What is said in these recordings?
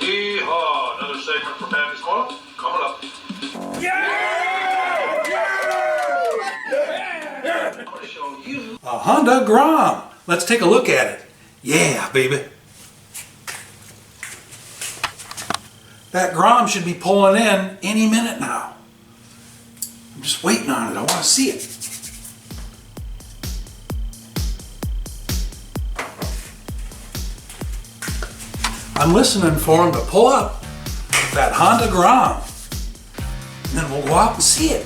Yeehaw! Another segment for Pappy's Corner coming up. Yeah! Yeah! I'm going to show you a Honda Grom. Let's take a look at it. Yeah, baby. That Grom should be pulling in any minute now. I'm just waiting on it. I want to see it. I'm listening for him to pull up with that Honda Grom. And then we'll go out and see it.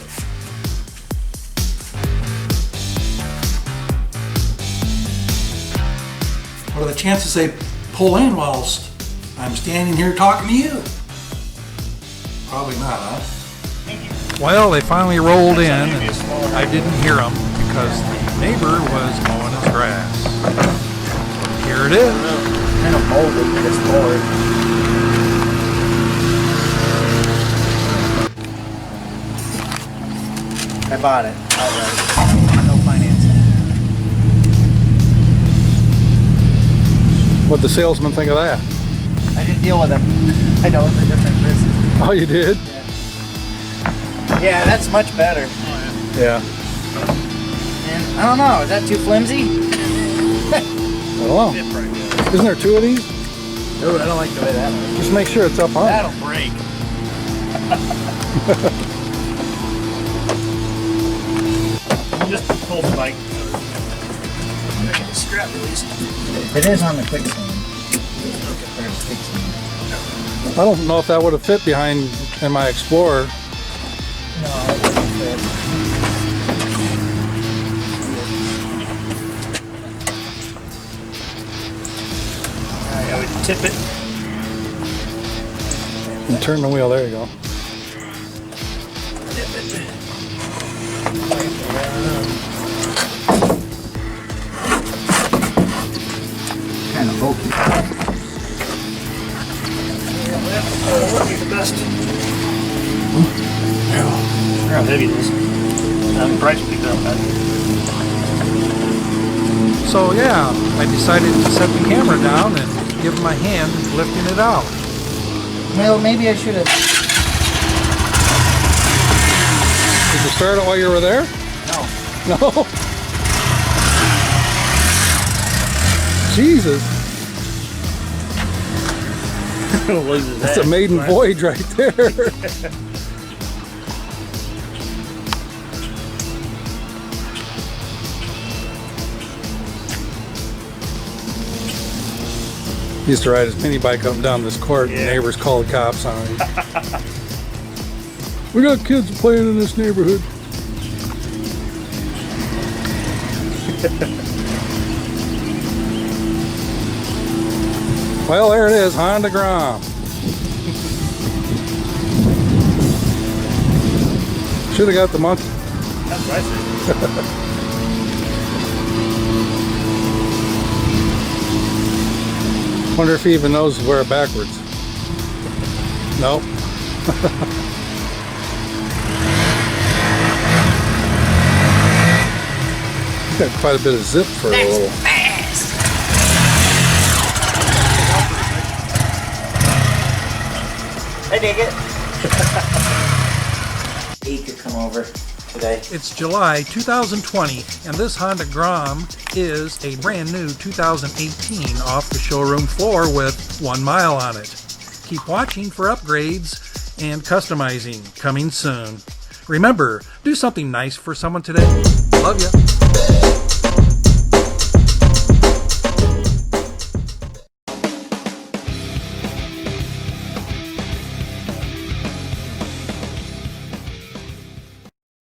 What are the chances they pull in whilst I'm standing here talking to you? Probably not, huh? Well, they finally rolled in, and I didn't hear them because the neighbor was mowing his grass. Here it is. Kind of molded this board. I bought it outright. No financing. What'd the salesman think of that? I didn't deal with him. I know it's a different person. Oh, you did? Yeah, that's much better. Yeah. And I don't know, is that too flimsy? I don't know. Isn't there two of these? Dude, I don't like the way that looks. Just make sure it's up on. That'll break. Just pull the bike. Strap release. It is on the quicksand. I don't know if that would have fit behind in my Explorer. No, it wouldn't fit. Alright, I would tip it. And turn the wheel, there you go. Tip it. Kind of bulky. That'd be the best. How heavy it is. The price will be up. So yeah, I decided to set the camera down and give him a hand lifting it out. Well, maybe I should have. Did you start it while you were there? No. No? Jesus, that's a maiden voyage right there. He used to ride his mini bike up and down this court, and neighbors called the cops on him. We got kids playing in this neighborhood. Well, there it is, Honda Grom. Should have got the monkey. That's what I said. Wonder if he even knows to wear it backwards. Nope. Got quite a bit of zip for a little. I dig it. He could come over today. It's July 2020, and this Honda Grom is a brand new 2018 off the showroom floor with 1 mile on it. Keep watching for upgrades and customizing coming soon. Remember, do something nice for someone today. Love ya.